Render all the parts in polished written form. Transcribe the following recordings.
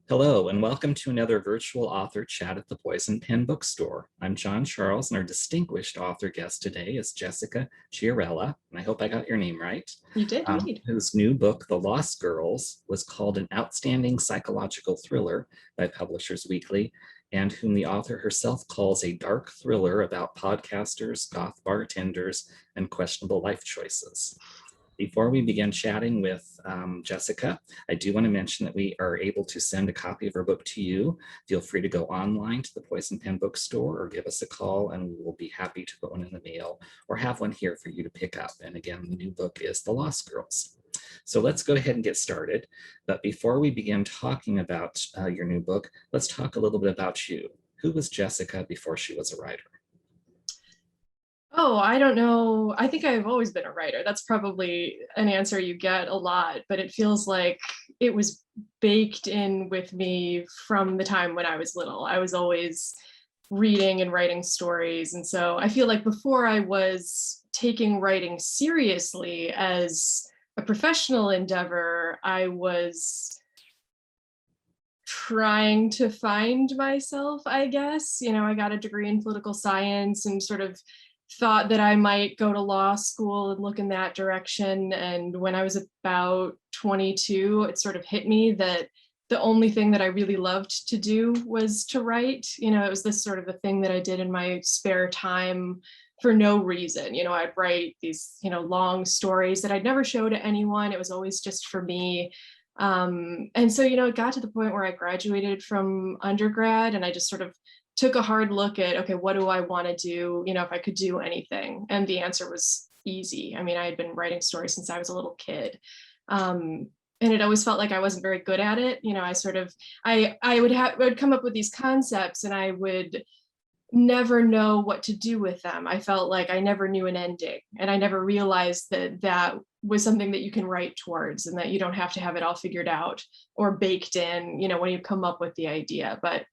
Hello, and welcome to another virtual author chat at the Poison Pen Bookstore. I'm John Charles, and our distinguished author guest today is Jessica Chiarella, and I hope I got your name right. You did indeed. Whose new book, The Lost Girls, was called an outstanding psychological thriller by Publishers Weekly, and whom the author herself calls a dark thriller about podcasters, goth bartenders, and questionable life choices. Before we begin chatting with Jessica, I do want to mention that we are able to send a copy of her book to you. Feel free to go online to the Poison Pen Bookstore or give us a call, and we will be happy to put one in the mail or have one here for you to pick up. And again, the new book is The Lost Girls. So let's go ahead and get started. But before we begin talking about your new book, let's talk a little bit about you. Who was Jessica before she was a writer? Oh, I don't know. I think I've always been a writer. That's probably an answer you get a lot, but it feels like it was baked in with me from the time when I was little. I was always reading and writing stories. And so I feel like before I was taking writing seriously as a professional endeavor, I was trying to find myself, I guess. I got a degree in political science and sort of thought that I might go to law school and look in that direction. And when I was about 22, it sort of hit me that the only thing that I really loved to do was to write. It was this sort of a thing that I did in my spare time for no reason. I'd write these, long stories that I'd never show to anyone. It was always just for me. And so, it got to the point where I graduated from undergrad and I just sort of took a hard look at, okay, what do I want to do, if I could do anything? And the answer was easy. I mean, I had been writing stories since I was a little kid. And it always felt like I wasn't very good at it. I would come up with these concepts and I would never know what to do with them. I felt like I never knew an ending, and I never realized that that was something that you can write towards and that you don't have to have it all figured out or baked in, when you come up with the idea. But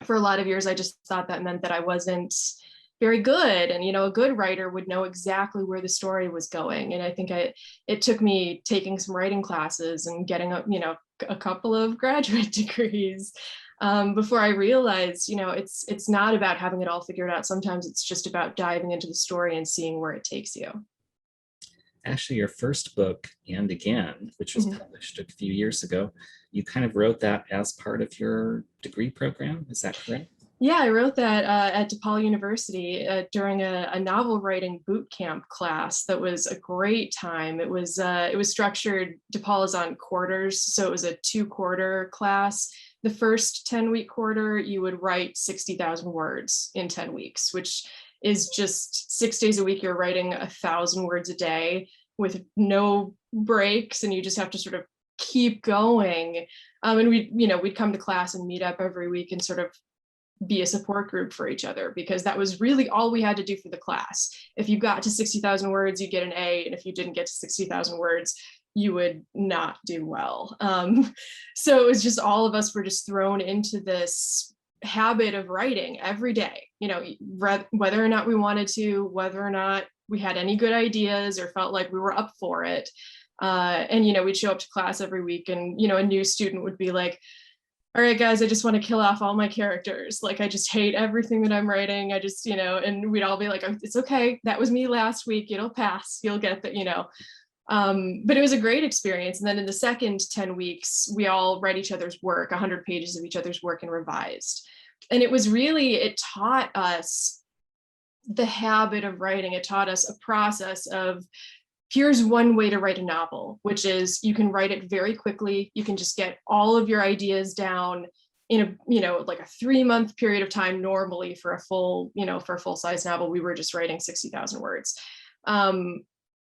for a lot of years, I just thought that meant that I wasn't very good. And, a good writer would know exactly where the story was going. And I think it took me taking some writing classes and getting a couple of graduate degrees before I realized, it's not about having it all figured out. Sometimes it's just about diving into the story and seeing where it takes you. Actually, your first book, And Again, which was published a few years ago, you kind of wrote that as part of your degree program. Is that correct? Yeah, I wrote that at Palayo University during a novel writing boot camp class. That was a great time. It was structured. DePaul is on quarters, so it was a 2-quarter class. The first 10-week quarter, you would write 60,000 words in 10 weeks, which is just 6 days a week. You're writing 1,000 words a day with no breaks, and you just have to sort of keep going. And we'd come to class and meet up every week and sort of be a support group for each other, because that was really all we had to do for the class. If you got to 60,000 words, you get an A, and if you didn't get to 60,000 words, you would not do well. So it was just all of us were just thrown into this habit of writing every day, whether or not we wanted to, whether or not we had any good ideas or felt like we were up for it. And we'd show up to class every week and, a new student would be like, all right, guys, I just want to kill off all my characters. Like, I just hate everything that I'm writing. I just, and we'd all be like, it's okay. That was me last week. It'll pass. You'll get that, But it was a great experience. And then in the second 10 weeks, we all read each other's work, 100 pages of each other's work, and revised. And it taught us the habit of writing. It taught us a process of, here's one way to write a novel, which is you can write it very quickly. You can just get all of your ideas down in like a 3-month period of time. Normally for a full-size novel, we were just writing 60,000 words. And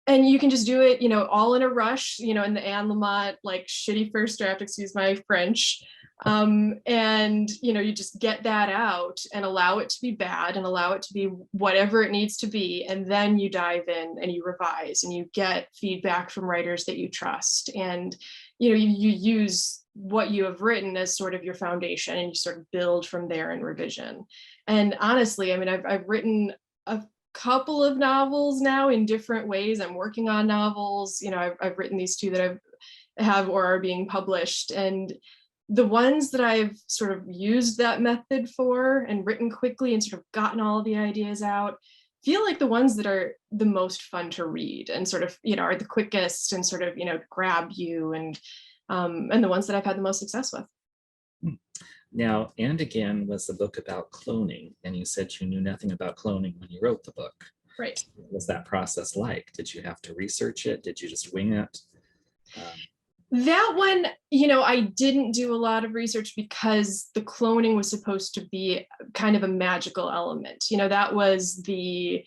you can just do it, all in a rush, in the Anne Lamott, like shitty first draft, excuse my French. And, you just get that out and allow it to be bad and allow it to be whatever it needs to be. And then you dive in and you revise and you get feedback from writers that you trust. And, you use what you have written as sort of your foundation and you sort of build from there in revision. And honestly, I mean, I've written a couple of novels now in different ways. I'm working on novels, I've written these 2 that I have or are being published. And the ones that I've sort of used that method for and written quickly and sort of gotten all the ideas out feel like the ones that are the most fun to read and sort of, are the quickest and sort of, grab you, and the ones that I've had the most success with. Now, And Again was the book about cloning, and you said you knew nothing about cloning when you wrote the book. Right. What was that process like? Did you have to research it? Did you just wing it? That one, I didn't do a lot of research because the cloning was supposed to be kind of a magical element. That was the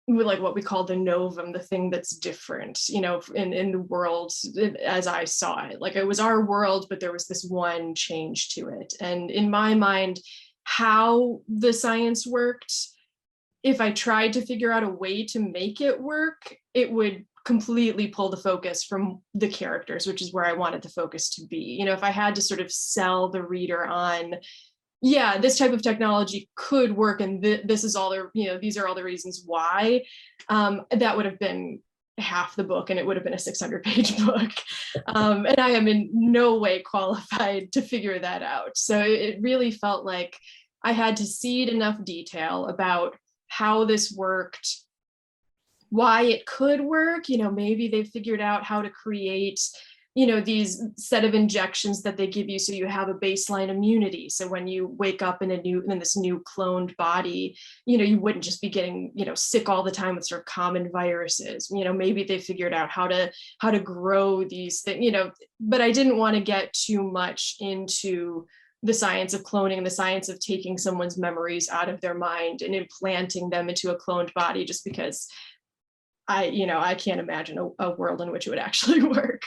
like what we call the novum, the thing that's different, in the world as I saw it. Like, it was our world, but there was this one change to it. And in my mind, how the science worked, if I tried to figure out a way to make it work, it would completely pull the focus from the characters, which is where I wanted the focus to be. If I had to sort of sell the reader on, yeah, this type of technology could work, and this is all the, these are all the reasons why, that would have been half the book, and it would have been a 600-page book. And I am in no way qualified to figure that out. So it really felt like I had to seed enough detail about how this worked, why it could work. Maybe they figured out how to create, these set of injections that they give you so you have a baseline immunity. So when you wake up in this new cloned body, you wouldn't just be getting, sick all the time with sort of common viruses. Maybe they figured out how to grow these things, but I didn't want to get too much into the science of cloning and the science of taking someone's memories out of their mind and implanting them into a cloned body, just because I can't imagine a world in which it would actually work.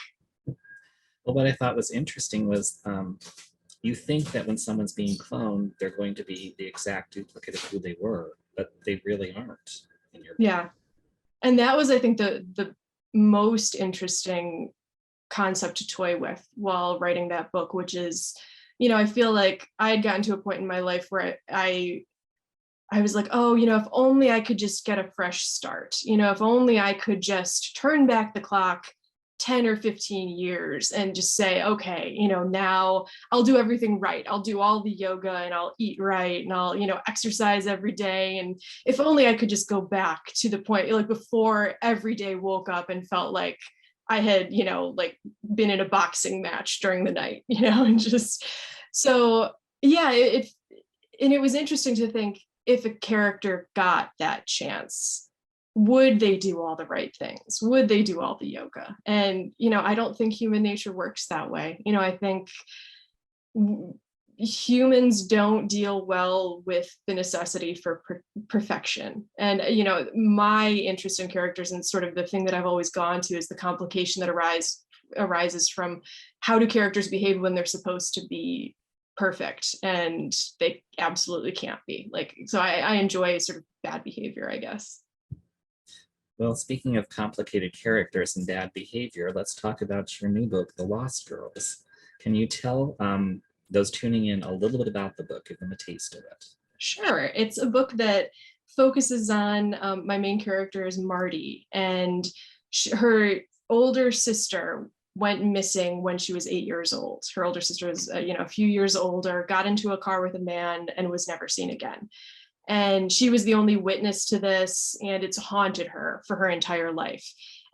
Well, what I thought was interesting was you think that when someone's being cloned, they're going to be the exact duplicate of who they were, but they really aren't. Yeah. And that was, I think, the most interesting concept to toy with while writing that book, which is, I feel like I had gotten to a point in my life where I was like, oh, if only I could just get a fresh start, if only I could just turn back the clock 10 or 15 years and just say, okay, now I'll do everything right. I'll do all the yoga and I'll eat right and I'll, exercise every day. And if only I could just go back to the point, like before every day woke up and felt like I had, like been in a boxing match during the night, and just, so yeah, it was interesting to think, if a character got that chance, would they do all the right things? Would they do all the yoga? And, I don't think human nature works that way. I think humans don't deal well with the necessity for perfection. And, my interest in characters, and sort of the thing that I've always gone to, is the complication that arises from how do characters behave when they're supposed to be perfect, and they absolutely can't be. Like, so I enjoy sort of bad behavior, I guess. Well, speaking of complicated characters and bad behavior, let's talk about your new book, The Lost Girls. Can you tell those tuning in a little bit about the book, give them a taste of it? Sure. It's a book that focuses on my main character is Marty, and her older sister went missing when she was 8 years old. Her older sister was, a few years older, got into a car with a man and was never seen again. And she was the only witness to this, and it's haunted her for her entire life.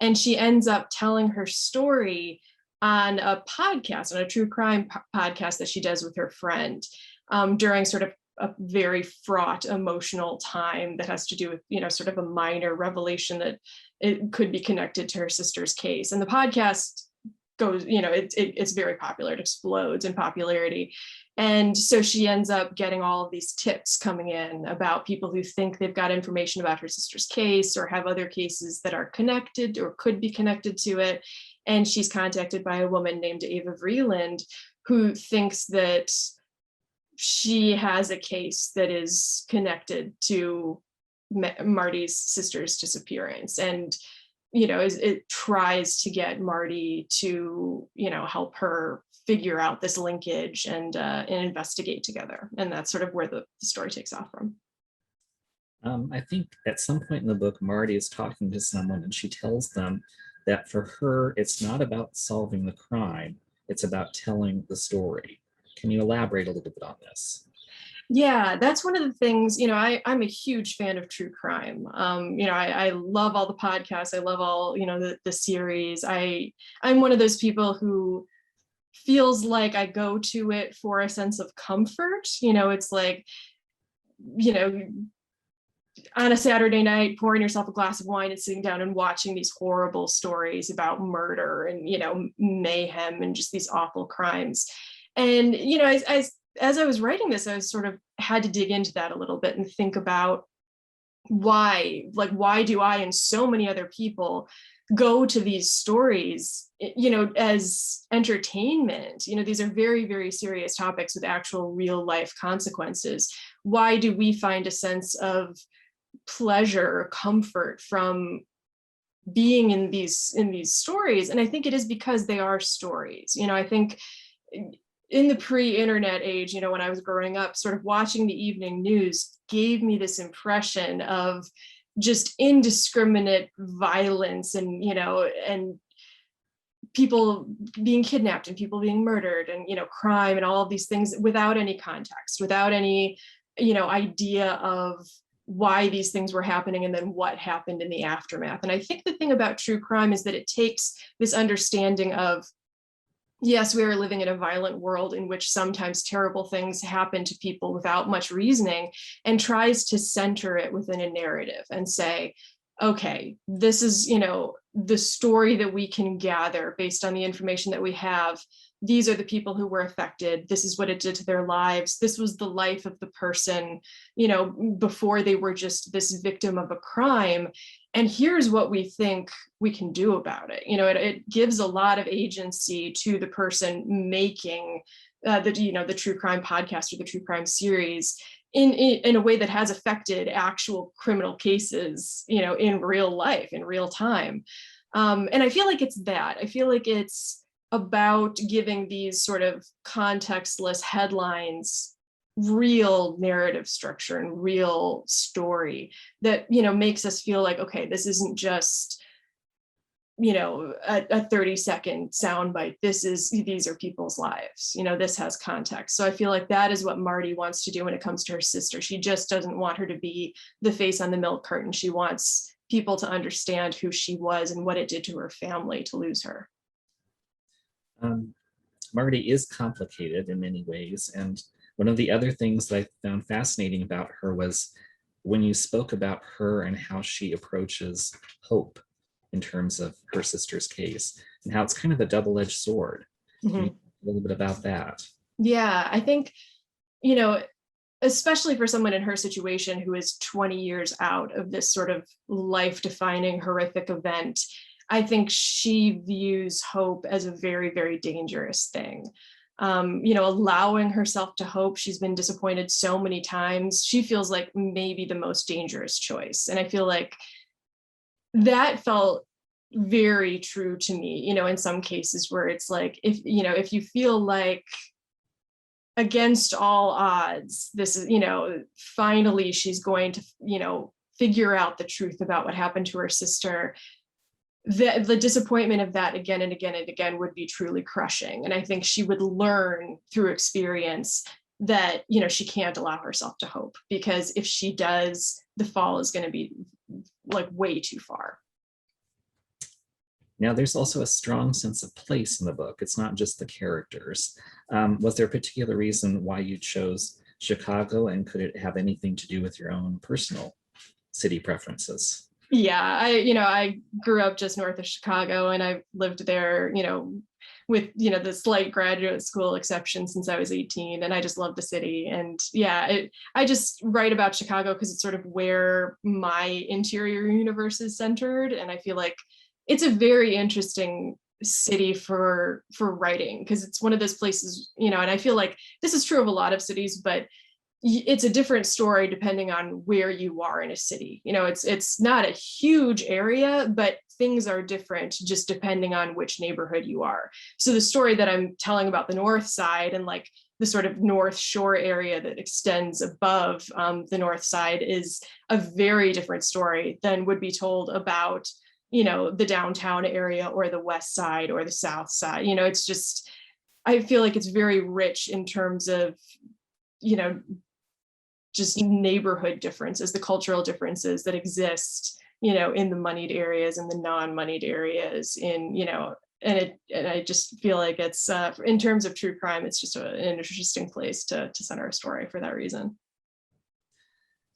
And she ends up telling her story on a podcast, on a true crime podcast that she does with her friend, during sort of a very fraught emotional time that has to do with, sort of a minor revelation that it could be connected to her sister's case. And the podcast goes, it's very popular. It explodes in popularity. And so she ends up getting all of these tips coming in about people who think they've got information about her sister's case, or have other cases that are connected or could be connected to it. And she's contacted by a woman named Ava Vreeland, who thinks that she has a case that is connected to Marty's sister's disappearance. And it tries to get Marty to, help her figure out this linkage and investigate together. And that's sort of where the story takes off from. I think at some point in the book, Marty is talking to someone and she tells them that for her, it's not about solving the crime, It's about telling the story. Can you elaborate a little bit on this? Yeah, that's one of the things, I'm a huge fan of true crime. I love all the podcasts. I love all, the series. I'm one of those people who feels like I go to it for a sense of comfort. It's like, you know, on a Saturday night, pouring yourself a glass of wine and sitting down and watching these horrible stories about murder and, mayhem and just these awful crimes. And, as I was writing this, I was sort of had to dig into that a little bit and think about why do I and so many other people go to these stories, as entertainment? These are very, very serious topics with actual real life consequences. Why do we find a sense of pleasure or comfort from being in these stories? And I think it is because they are stories. I think in the pre-internet age, when I was growing up, sort of watching the evening news gave me this impression of just indiscriminate violence and, and people being kidnapped and people being murdered and, crime and all of these things without any context, without any, idea of why these things were happening and then what happened in the aftermath. And I think the thing about true crime is that it takes this understanding of, yes, we are living in a violent world in which sometimes terrible things happen to people without much reasoning, and tries to center it within a narrative and say, okay, this is, the story that we can gather based on the information that we have. These are the people who were affected. This is what it did to their lives. This was the life of the person, before they were just this victim of a crime. And here's what we think we can do about it. It gives a lot of agency to the person making the true crime podcast or the true crime series in a way that has affected actual criminal cases, in real life, in real time. And I feel like it's that. I feel like it's about giving these sort of contextless headlines real narrative structure and real story that, makes us feel like, okay, this isn't just, a 30-second soundbite. These are people's lives. This has context. So I feel like that is what Marty wants to do when it comes to her sister. She just doesn't want her to be the face on the milk carton. She wants people to understand who she was and what it did to her family to lose her. Marty is complicated in many ways. And one of the other things that I found fascinating about her was when you spoke about her and how she approaches hope in terms of her sister's case, and how it's kind of a double-edged sword. Mm-hmm. Can you talk a little bit about that? Yeah, I think, especially for someone in her situation who is 20 years out of this sort of life-defining horrific event, I think she views hope as a very, very dangerous thing. Allowing herself to hope. She's been disappointed so many times. She feels like maybe the most dangerous choice. And I feel like that felt very true to me, in some cases where it's like, if you feel like against all odds, this is, finally she's going to, figure out the truth about what happened to her sister, the disappointment of that again and again and again would be truly crushing. And I think she would learn through experience that, she can't allow herself to hope, because if she does, the fall is going to be like way too far. Now, there's also a strong sense of place in the book. It's not just the characters. Was there a particular reason why you chose Chicago, and could it have anything to do with your own personal city preferences? Yeah, I grew up just north of Chicago, and I've lived there, with, the slight graduate school exception since I was 18, and I just love the city. And yeah, I just write about Chicago because it's sort of where my interior universe is centered. And I feel like it's a very interesting city for writing, because it's one of those places, and I feel like this is true of a lot of cities, but it's a different story depending on where you are in a city. It's not a huge area, but things are different just depending on which neighborhood you are. So the story that I'm telling about the North Side and like the sort of North Shore area that extends above the North Side is a very different story than would be told about, the downtown area or the West Side or the South Side. It's just, I feel like it's very rich in terms of, you know, just neighborhood differences, the cultural differences that exist, you know, in the moneyed areas and the non-moneyed areas in, you know, and I just feel like it's in terms of true crime, it's just an interesting place to center a story for that reason.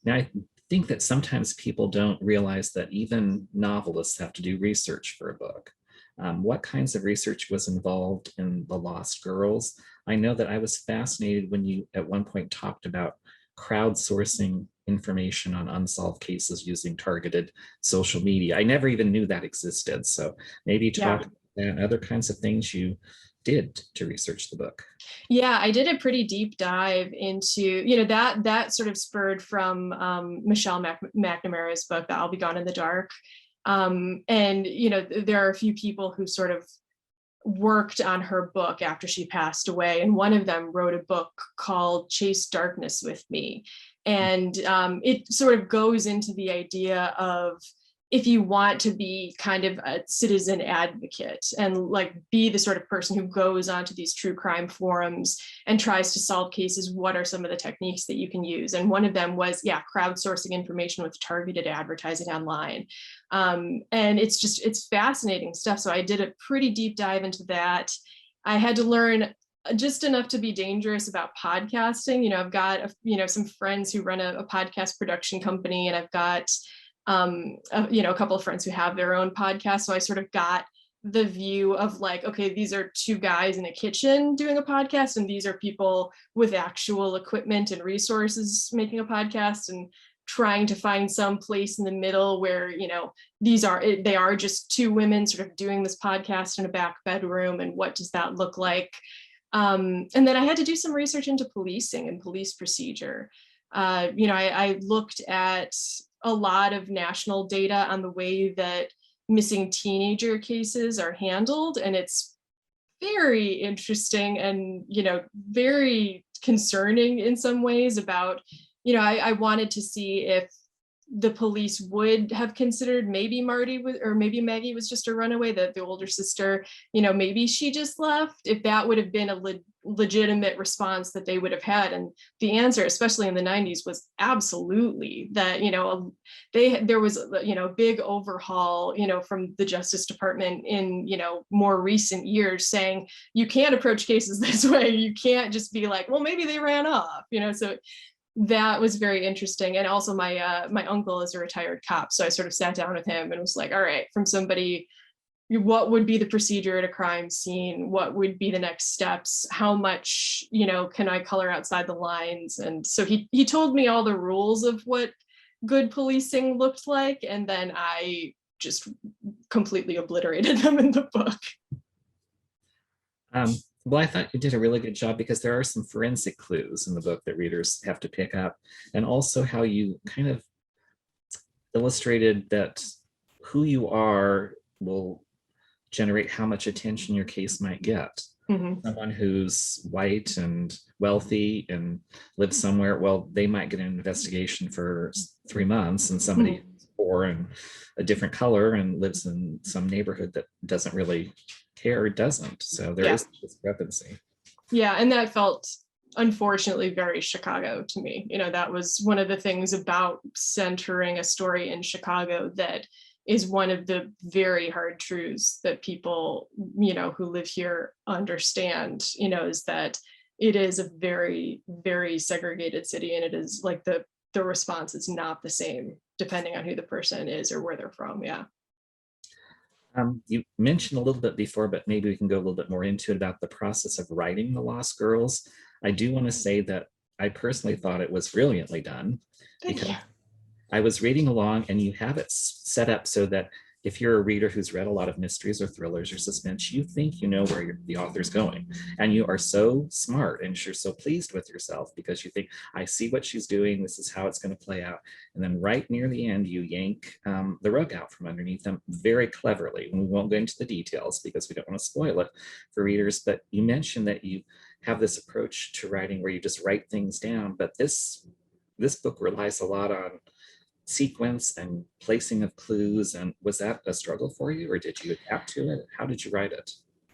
Now, I think that sometimes people don't realize that even novelists have to do research for a book. What kinds of research was involved in The Lost Girls? I know that I was fascinated when you at one point talked about crowdsourcing information on unsolved cases using targeted social media. I never even knew that existed. So maybe Yeah. talk about that and other kinds of things you did to research the book. Yeah, I did a pretty deep dive into, you know, that sort of spurred from Michelle McNamara's book, The I'll Be Gone in the Dark. And, you know, there are a few people who sort of worked on her book after she passed away. And one of them wrote a book called Chase Darkness with Me. And it sort of goes into the idea of, if you want to be kind of a citizen advocate and like be the sort of person who goes onto these true crime forums and tries to solve cases, what are some of the techniques that you can use? And one of them was, yeah, crowdsourcing information with targeted advertising online. And it's fascinating stuff. So I did a pretty deep dive into that. I had to learn just enough to be dangerous about podcasting. You know, I've got, you know, some friends who run a podcast production company, and I've got you know, a couple of friends who have their own podcast. So I sort of got the view of like, okay, these are two guys in a kitchen doing a podcast, and these are people with actual equipment and resources making a podcast, and trying to find some place in the middle where, you know, they are just two women sort of doing this podcast in a back bedroom, and what does that look like? And then I had to do some research into policing and police procedure. You know, I looked at a lot of national data on the way that missing teenager cases are handled, and it's very interesting and, you know, very concerning in some ways about, you know, I wanted to see if the police would have considered maybe Marty was, or maybe Maggie was just a runaway, the older sister, you know, maybe she just left, if that would have been a legitimate response that they would have had. And the answer, especially in the 90s, was absolutely that, you know, there was, you know, big overhaul, you know, from the Justice Department in, you know, more recent years, saying you can't approach cases this way. You can't just be like, well, maybe they ran off, you know. So that was very interesting. And also my uncle is a retired cop, so I sort of sat down with him and was like, all right, from somebody, what would be the procedure at a crime scene? What would be the next steps? How much, you know, can I color outside the lines? And so he told me all the rules of what good policing looked like, and then I just completely obliterated them in the book. Well, I thought you did a really good job because there are some forensic clues in the book that readers have to pick up, and also how you kind of illustrated that who you are will generate how much attention your case might get. Mm-hmm. Someone who's white and wealthy and lives somewhere, well, they might get an investigation for 3 months, and somebody who's poor and a different color and lives in some neighborhood that doesn't really care doesn't. So there is discrepancy. Yeah, and that felt unfortunately very Chicago to me. You know, that was one of the things about centering a story in Chicago that is one of the very hard truths that people, you know, who live here understand, you know, is that it is a very, very segregated city, and it is like the response is not the same depending on who the person is or where they're from. Yeah. You mentioned a little bit before, but maybe we can go a little bit more into it about the process of writing The Lost Girls. I do want to say that I personally thought it was brilliantly done. Because I was reading along, and you have it set up so that if you're a reader who's read a lot of mysteries or thrillers or suspense, you think you know where the author's going. And you are so smart and you're so pleased with yourself because you think, I see what she's doing. This is how it's going to play out. And then right near the end, you yank the rug out from underneath them very cleverly. And we won't go into the details because we don't want to spoil it for readers. But you mentioned that you have this approach to writing where you just write things down. But this book relies a lot on sequence and placing of clues. And was that a struggle for you, or did you adapt to it? How did you write it?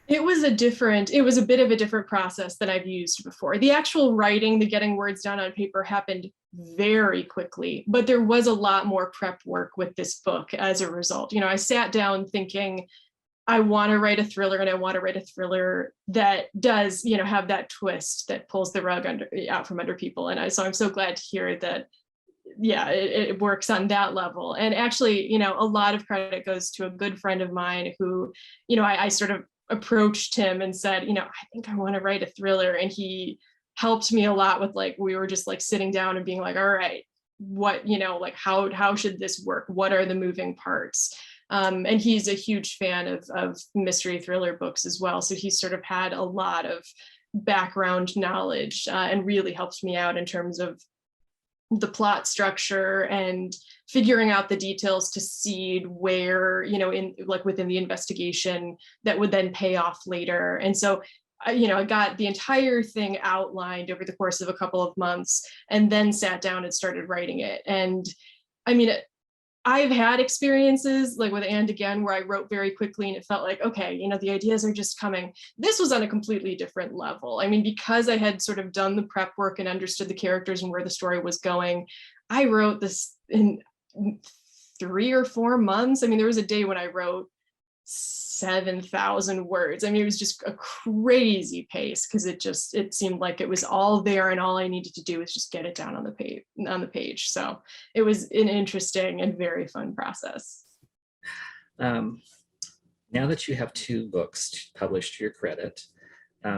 It was a bit of a different process than I've used before. The actual writing, the getting words down on paper happened very quickly, but there was a lot more prep work with this book as a result. I sat down thinking, I want to write a thriller, and I want to write a thriller that does, have that twist that pulls the rug out from under people. And so I'm so glad to hear that, yeah, it works on that level. And actually, a lot of credit goes to a good friend of mine who, I sort of approached him and said, I think I want to write a thriller. And he helped me a lot with, like, we were just like sitting down and being like, all right, what, like how should this work? What are the moving parts? And he's a huge fan of mystery thriller books as well. So he's sort of had a lot of background knowledge and really helped me out in terms of the plot structure and figuring out the details to seed where, in like within the investigation that would then pay off later. And so, I got the entire thing outlined over the course of a couple of months and then sat down and started writing it. And I mean, I've had experiences like with And Again where I wrote very quickly and it felt like, okay, the ideas are just coming. This was on a completely different level. I mean, because I had sort of done the prep work and understood the characters and where the story was going, I wrote this in 3 or 4 months. I mean, there was a day when I wrote 7,000 words. I mean, it was just a crazy pace because it seemed like it was all there and all I needed to do was just get it down on the page. So it was an interesting and very fun process. Now that you have 2 books published to your credit,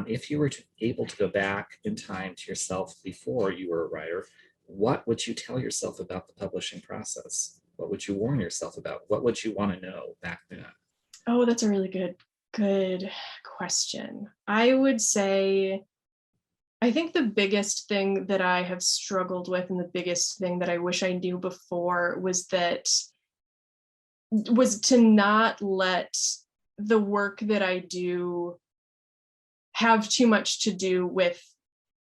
if you were able to go back in time to yourself before you were a writer, what would you tell yourself about the publishing process? What would you warn yourself about? What would you want to know back then? Oh, that's a really good question. I would say, I think the biggest thing that I have struggled with and the biggest thing that I wish I knew before was to not let the work that I do have too much to do with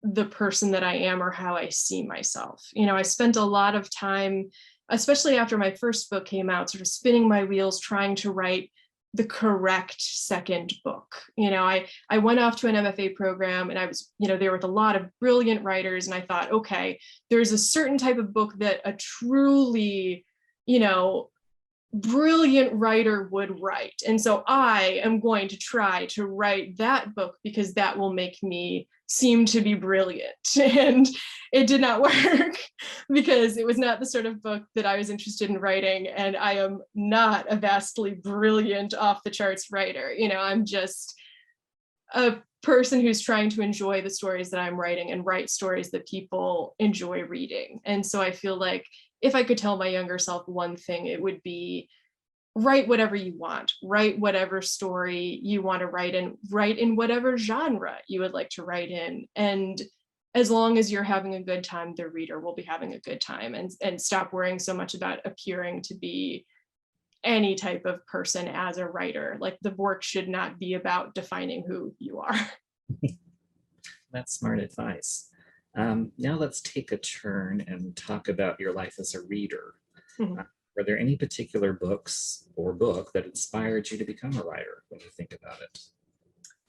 the person that I am or how I see myself. I spent a lot of time, especially after my first book came out, sort of spinning my wheels trying to write the correct second book. I went off to an MFA program and I was, there with a lot of brilliant writers. And I thought, okay, there's a certain type of book that a truly, brilliant writer would write. And so I am going to try to write that book because that will make me seem to be brilliant. And it did not work because it was not the sort of book that I was interested in writing. And I am not a vastly brilliant off the charts writer. I'm just a person who's trying to enjoy the stories that I'm writing and write stories that people enjoy reading. And so I feel like if I could tell my younger self one thing, it would be write whatever you want, write whatever story you want to write, and write in whatever genre you would like to write in. And as long as you're having a good time, the reader will be having a good time, and stop worrying so much about appearing to be any type of person as a writer. Like, the work should not be about defining who you are. That's smart advice. Now let's take a turn and talk about your life as a reader. Mhm. Were there any particular books or book that inspired you to become a writer when you think about it?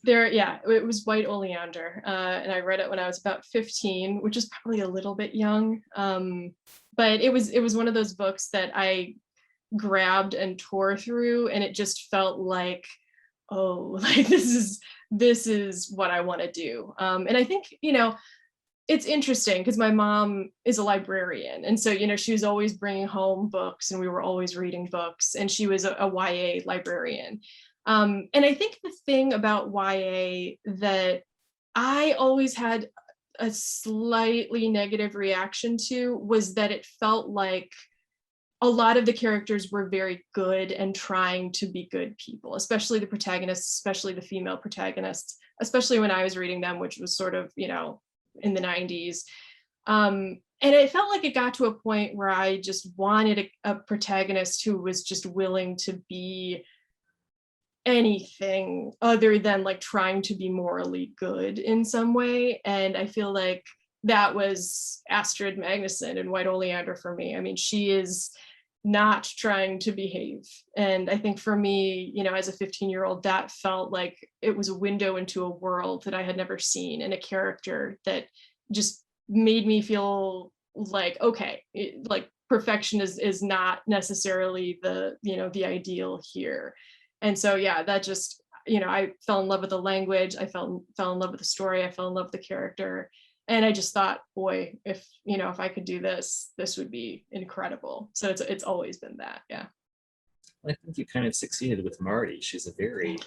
It was White Oleander, and I read it when I was about 15, which is probably a little bit young. But it was one of those books that I grabbed and tore through, and it just felt like, oh, like this is what I want to do. And I think, it's interesting because my mom is a librarian. And so, she was always bringing home books and we were always reading books, and she was a YA librarian. And I think the thing about YA that I always had a slightly negative reaction to was that it felt like a lot of the characters were very good and trying to be good people, especially the protagonists, especially the female protagonists, especially when I was reading them, which was sort of, in the 90s. And it felt like it got to a point where I just wanted a protagonist who was just willing to be anything other than like trying to be morally good in some way. And I feel like that was Astrid Magnuson in White Oleander for me. I mean, she is not trying to behave. And I think for me, as a 15-year-old, that felt like it was a window into a world that I had never seen, and a character that just made me feel like, okay, like perfection is not necessarily the ideal here. And so yeah, that just, I fell in love with the language, I fell in love with the story, I fell in love with the character. And I just thought, boy, if I could do this, this would be incredible. So it's always been that. Yeah. I think you kind of succeeded with Marty. She's a very Thank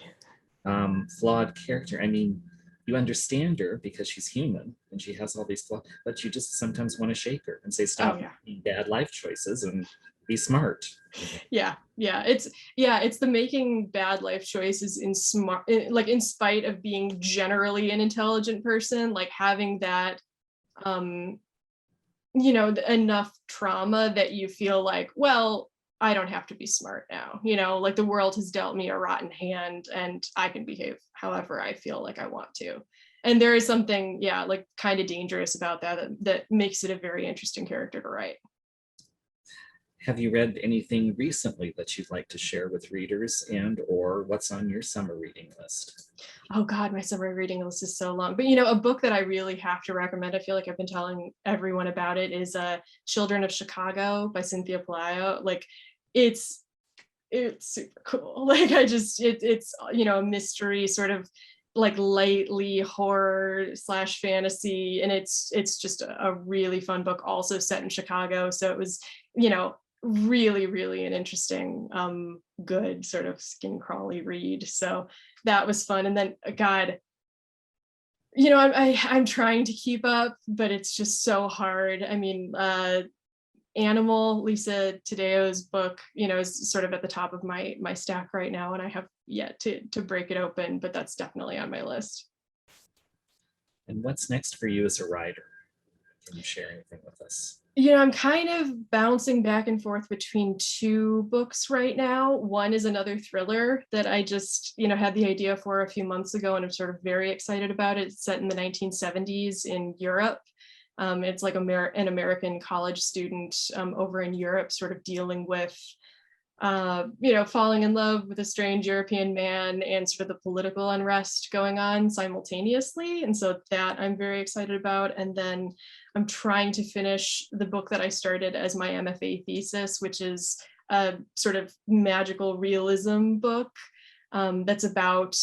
you. flawed character. I mean, you understand her because she's human and she has all these flaws, but you just sometimes want to shake her and say, Oh stop yeah. making bad life choices and be smart. It's the making bad life choices in smart, like in spite of being generally an intelligent person, like having that enough trauma that you feel like, well, I don't have to be smart now, like the world has dealt me a rotten hand and I can behave however I feel like I want to. And there is something, yeah, like kind of dangerous about that makes it a very interesting character to write. Have you read anything recently that you'd like to share with readers, and or what's on your summer reading list? Oh God, my summer reading list is so long. But a book that I really have to recommend, I feel like I've been telling everyone about it, is Children of Chicago by Cynthia Palayo. Like it's super cool. Like it's a mystery, sort of like lightly horror slash fantasy, and it's just a really fun book, also set in Chicago. So it was, really, really an interesting, good sort of skin crawly read. So that was fun. And then God, I'm trying to keep up, but it's just so hard. I mean, Animal, Lisa Tadeo's book, is sort of at the top of my stack right now, and I have yet to break it open, but that's definitely on my list. And what's next for you as a writer? Can you share anything with us? I'm kind of bouncing back and forth between two books right now. One is another thriller that I just, had the idea for a few months ago, and I'm sort of very excited about it. It's set in the 1970s in Europe. It's like an American college student over in Europe, sort of dealing with, falling in love with a strange European man and sort of the political unrest going on simultaneously. And so that I'm very excited about. And then I'm trying to finish the book that I started as my MFA thesis, which is a sort of magical realism book that's about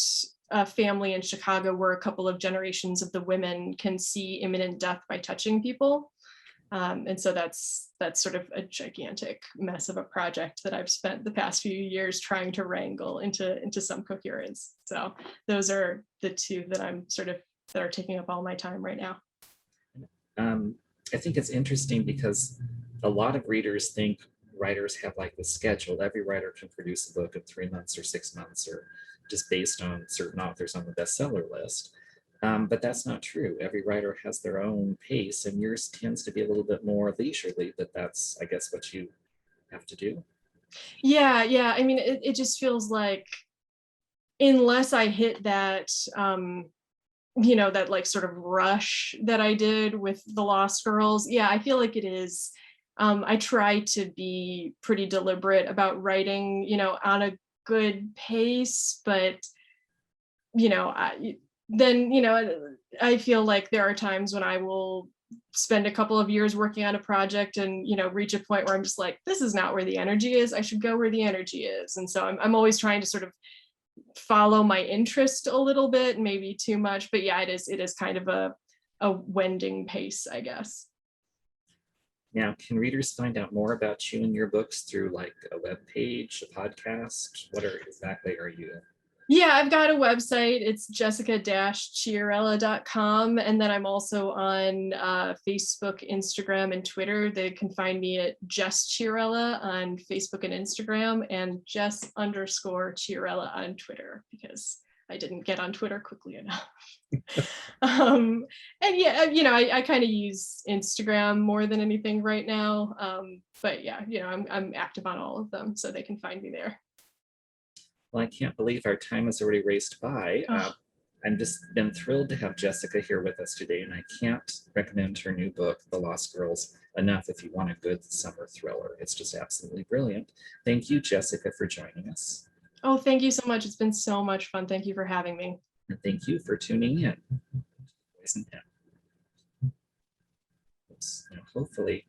a family in Chicago where a couple of generations of the women can see imminent death by touching people. And so that's sort of a gigantic mess of a project that I've spent the past few years trying to wrangle into some coherence. So those are the two that that are taking up all my time right now. I think it's interesting because a lot of readers think writers have like the schedule. Every writer can produce a book in 3 months or 6 months, or just based on certain authors on the bestseller list. But that's not true. Every writer has their own pace, and yours tends to be a little bit more leisurely, but that's, I guess, what you have to do. Yeah. I mean, it just feels like unless I hit that, that like sort of rush that I did with The Lost Girls, yeah, I feel like it is. I try to be pretty deliberate about writing, on a good pace, but, I feel like there are times when I will spend a couple of years working on a project and reach a point where I'm just like, this is not where the energy is. I should go where the energy is. And so I'm always trying to sort of follow my interest a little bit, maybe too much, but yeah, it is kind of a wending pace, I guess. Now, can readers find out more about you and your books through like a web page, a podcast? What exactly are you? Yeah, I've got a website. It's jessica-chiarella.com. And then I'm also on Facebook, Instagram, and Twitter. They can find me at Jess Chiarella on Facebook and Instagram, and Jess_Chiarella on Twitter, because I didn't get on Twitter quickly enough. And yeah, I kind of use Instagram more than anything right now. But yeah, I'm active on all of them, so they can find me there. Well, I can't believe our time has already raced by. I'm just been thrilled to have Jessica here with us today, and I can't recommend her new book, The Lost Girls, enough if you want a good summer thriller. It's just absolutely brilliant. Thank you, Jessica, for joining us. Oh, thank you so much. It's been so much fun. Thank you for having me. And thank you for tuning in. Hopefully,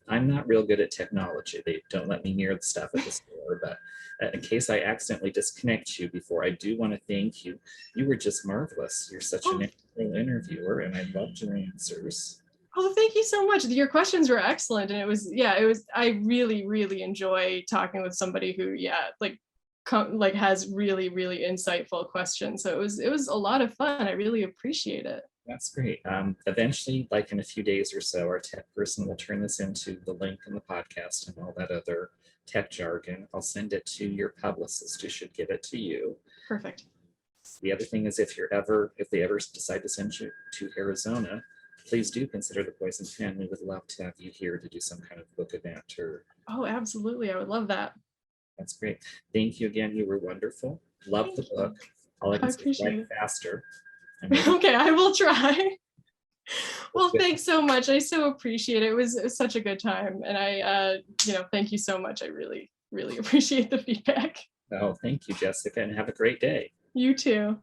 I'm not real good at technology. They don't let me near the stuff at the store, but in case I accidentally disconnect you before, I do want to thank you. You were just marvelous. You're such an excellent interviewer, and I loved your answers. Oh, thank you so much. Your questions were excellent. And I really, really enjoy talking with somebody who, has really, really insightful questions. So it was a lot of fun. I really appreciate it. That's great. Eventually, like in a few days or so, our tech person will turn this into the link in the podcast and all that other tech jargon. I'll send it to your publicist who should give it to you. Perfect. The other thing is if they ever decide to send you to Arizona, please do consider the Poison Pen. We would love to have you here to do some kind of book event or. Oh, absolutely. I would love that. That's great. Thank you again. You were wonderful. Love the book. All I can say is write faster. Okay, I will try. Well, thanks so much. I so appreciate it. It was such a good time. And I, thank you so much. I really, really appreciate the feedback. Oh, thank you, Jessica, and have a great day. You too.